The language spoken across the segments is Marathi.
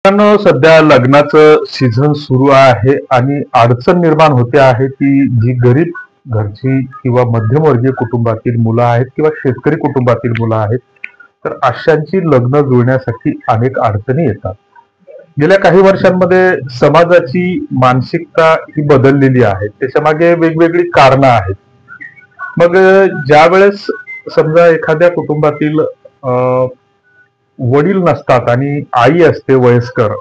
मित्रांनो, सध्या लग्नाचं सीझन सुरू आहे आणि अडचण निर्माण होते आहे ती जी गरीब घरची किंवा मध्यमवर्गीय कुटुंबातील मुलं आहेत किंवा शेतकरी कुटुंबातील मुलं आहेत. तर अशांची लग्न जुळण्यासाठी अनेक अडचणी येतात. गेल्या काही वर्षांमध्ये समाजाची मानसिकता ही बदललेली आहे. त्याच्यामागे वेगवेगळी कारणं आहेत. मग ज्या वेळेस समजा एखाद्या कुटुंबातील वडील नसतात आणि आई असते वयस्कर,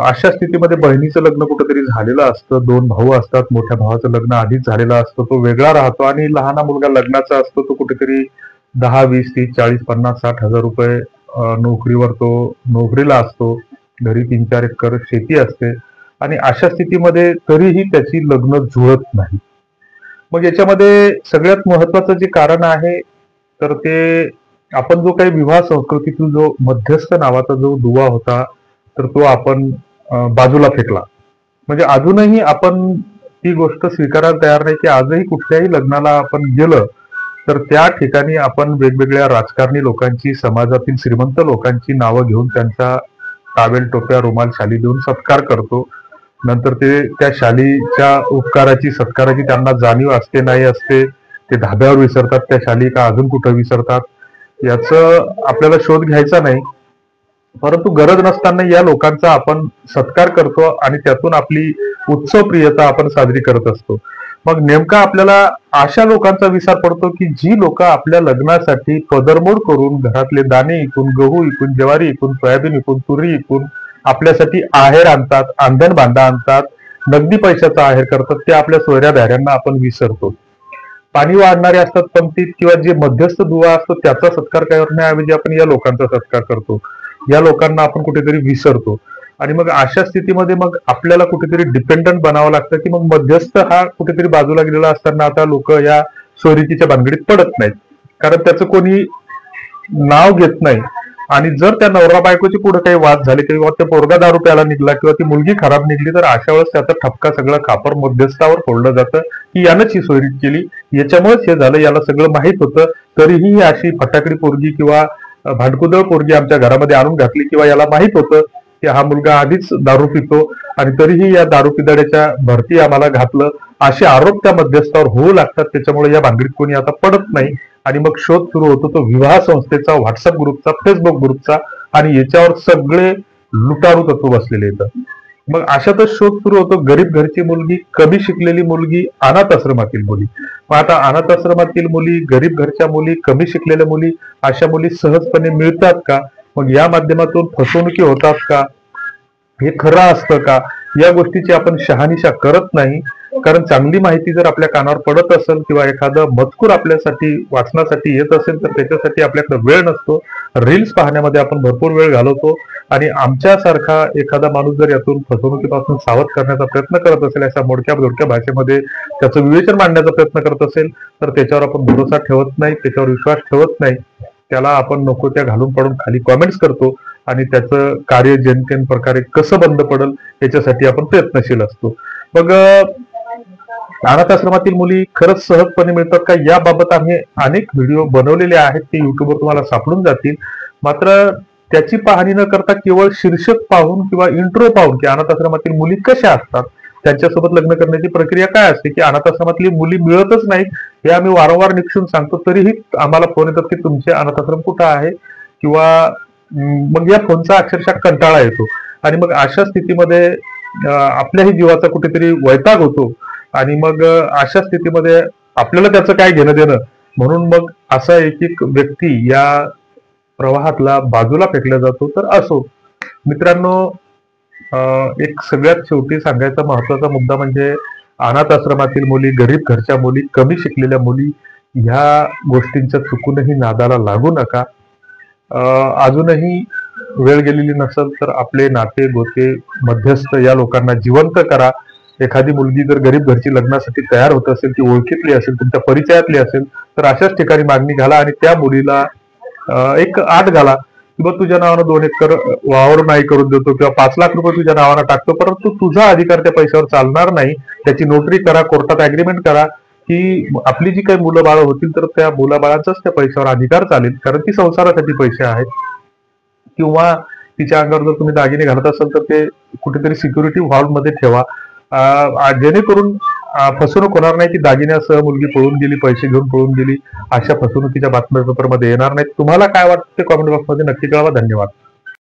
अशा स्थितीमध्ये बहिणीचं लग्न कुठेतरी झालेलं असतं. दोन भाऊ असतात, मोठ्या भावाचं लग्न आधीच झालेलं असतं, तो वेगळा राहतो आणि लहाना मुलगा लग्नाचा असतो, तो कुठेतरी 10, 20, 30, 40, 50, 60 हजार रुपये नोकरीवर तो नोकरीला असतो. घरी 3-4 एकर शेती असते आणि अशा स्थितीमध्ये तरीही त्याची लग्न जुळत नाही. मग याच्यामध्ये सगळ्यात महत्वाचं जे कारण आहे, तर ते आपण जो काही विवाह संस्कृतीतील जो मध्यस्थ नावाचा जो दुवा होता, तर तो आपण बाजूला फेकला. म्हणजे अजूनही आपण ती गोष्ट स्वीकारायला तयार नाही की आजही कुठल्याही लग्नाला आपण गेलं तर त्या ठिकाणी आपण वेगवेगळ्या राजकारणी लोकांची, समाजातील श्रीमंत लोकांची नावं घेऊन त्यांचा टावेल, टोप्या, रुमाल, शाली देऊन सत्कार करतो. नंतर ते त्या शालीच्या उपकाराची, सत्काराची त्यांना जाणीव असते नाही असते, ते धाब्यावर विसरतात त्या शाली का अजून कुठं विसरतात, याचं आपल्याला शोध घ्यायचा नाही. परंतु गरज नसताना या लोकांचा आपण सत्कार करतो आणि त्यातून आपली उत्सव प्रियता आपण साजरी करत असतो. मग नेमका आपल्याला अशा लोकांचा विसर पडतो की जी लोक आपल्या लग्नासाठी पदरमोड करून घरातले दाणे इकून, गहू इकून, ज्वारी इकून, सोयाबीन इकून, तुरी इकून आपल्यासाठी आहेर आणतात, अंधण बांधा आणतात, नगदी पैशाचा आहेर करतात. ते आपल्या सोयऱ्या धाऱ्यांना आपण विसरतो. पाणी वाढणारे असतात पंक्तीत किंवा जे मध्यस्थ दुवा असतो त्याचा सत्कार करण्याऐवजी आपण या लोकांचा सत्कार करतो. या लोकांना आपण कुठेतरी विसरतो आणि मग अशा स्थितीमध्ये मग आपल्याला कुठेतरी डिपेंडंट बनावं लागतं की मग मध्यस्थ हा कुठेतरी बाजूला गेलेला असताना आता लोक या सोयरीकीच्या भानगडीत पडत नाहीत, कारण त्याचं कोणी नाव घेत नाही. आणि जर त्या नवरा बायकोचे पुढे काही वाद झाले किंवा ते पोरगा दारू प्यायला निघला किंवा ती मुलगी खराब निघली, तर अशा वेळेस त्याचा ठपका सगळं खापर मध्यस्थावर फोडलं जातं की यानंच ही सोयरीक केली, याच्यामुळेच हे झालं, याला सगळं माहित होतं, तरीही अशी फटाकडी पोरगी किंवा भांडकुदळ पोरगी आमच्या घरामध्ये आणून घातली किंवा याला माहित होतं की हा मुलगा आधीच दारू पितो आणि तरीही या दारू पिदाड्याच्या भरती आम्हाला घातलं, असे आरोप त्या मध्यस्थावर होऊ लागतात. त्याच्यामुळे या भानगडीत कोणी आता पडत नाही आणि मग शोध सुरू होतो तो विवाह संस्थेचा, व्हॉट्सअप ग्रुपचा, फेसबुक ग्रुपचा आणि याच्यावर सगळे लुटारू तत्व बसलेले येतात. मग अशातच शोध सुरू होतो गरीब घरची मुलगी, कमी शिकलेली मुलगी, अनाथ आश्रमातील मुली. मग आता अनाथ आश्रमातील मुली, गरीब घरच्या मुली, कमी शिकलेल्या मुली, अशा मुली सहजपणे मिळतात का? मग या माध्यमातून फसवणुकी होतात का? हे खरं असतं का? या गोष्टीची आपण शहानिशा करत नाही, कारण चांगली माहिती जर आपल्या कानावर पडत असेल किंवा एखादा मजकूर आपल्यासाठी वाचनासाठी येत असेल तर त्याच्यासाठी आपल्याकडे वेळ नसतो. रील्स पाहण्यामध्ये आपण भरपूर वेळ घालवतो आणि आमच्यासारखा एखादा माणूस जर यातून फसवणुकीपासून सावध करण्याचा प्रयत्न करत असेल, अशा मोडक्या धोडक्या भाषेमध्ये त्याचं विवेचन मांडण्याचा प्रयत्न करत असेल, तर त्याच्यावर आपण भरोसा ठेवत नाही, त्याच्यावर विश्वास ठेवत नाही. त्याला आपण नको त्या घालून पाडून खाली कॉमेंट्स करतो आणि त्याचं कार्य जेमतेम प्रकारे कसं बंद पडेल याच्यासाठी आपण प्रयत्नशील असतो. मग अनाथ आश्रमातील मुली खरंच सहजपणे मिळतात का, याबाबत आम्ही अनेक व्हिडिओ बनवलेले आहेत, ते युट्यूबवर तुम्हाला सापडून जातील. मात्र त्याची पाहणी न करता केवळ शीर्षक पाहून किंवा इंट्रो पाहून की अनाथ आश्रमातील मुली कशा असतात, त्यांच्यासोबत लग्न करण्याची प्रक्रिया काय असते, की अनाथ आश्रमातली मुली मिळतच नाहीत हे आम्ही वारंवार निक्षून सांगतो, तरीही आम्हाला फोन येतात की तुमचे अनाथ आश्रम कुठं आहे, किंवा मग या फोनचा अक्षरशः कंटाळा येतो. आणि मग अशा स्थितीमध्ये आपल्याही जीवाचा कुठेतरी वैताग होतो आणि मग अशा स्थितीमध्ये आपल्याला त्याचं काय घेणं देणं, म्हणून मग असा एक एक व्यक्ती या प्रवाहातला बाजूला फेकला जातो. तर असो मित्रांनो, एक सगळ्यात शेवटी सांगायचा महत्वाचा मुद्दा म्हणजे अनाथ आश्रमातील मुली, गरीब घरच्या मुली, कमी शिकलेल्या मुली, ह्या गोष्टींच्या चुकूनही नादाला लागू नका. अजूनही वेळ गेलेली नसेल तर आपले नाते गोते, मध्यस्थ या लोकांना जिवंत करा. एखादी मुलगी जर गरीब घरची लग्नासाठी तयार होत असेल, ती ओळखीतली असेल, तुमच्या परिचयातली असेल, तर अशाच ठिकाणी मागणी घाला आणि त्या मुलीला एक आठ घाला किंवा तुझ्या नावानं 2 एकर वावर नाही करून देतो किंवा 5 लाख रुपये तुझ्या नावानं टाकतो, परंतु तुझा अधिकार त्या पैशावर चालणार नाही. त्याची नोटरी करा, कोर्टात अग्रीमेंट करा की आपली जी काही मुलं बाळ होतील तर त्या मुलाबाळांचाच त्या पैशावर अधिकार चालेल, कारण ती संसारासाठी पैसे आहेत. किंवा तिच्या अंगावर जर तुम्ही दागिने घालत असाल तर ते कुठेतरी सिक्युरिटी व्हॉल्व्हमध्ये ठेवा, जेणेकरून फसवणूक होणार नाही की दागिन्यासह मुलगी पळून गेली, पैसे घेऊन पळून गेली, अशा फसवणुकीच्या बातम्या पेपरमध्ये येणार नाहीत. तुम्हाला काय वाटतं ते कॉमेंट बॉक्समध्ये नक्की कळवा. धन्यवाद.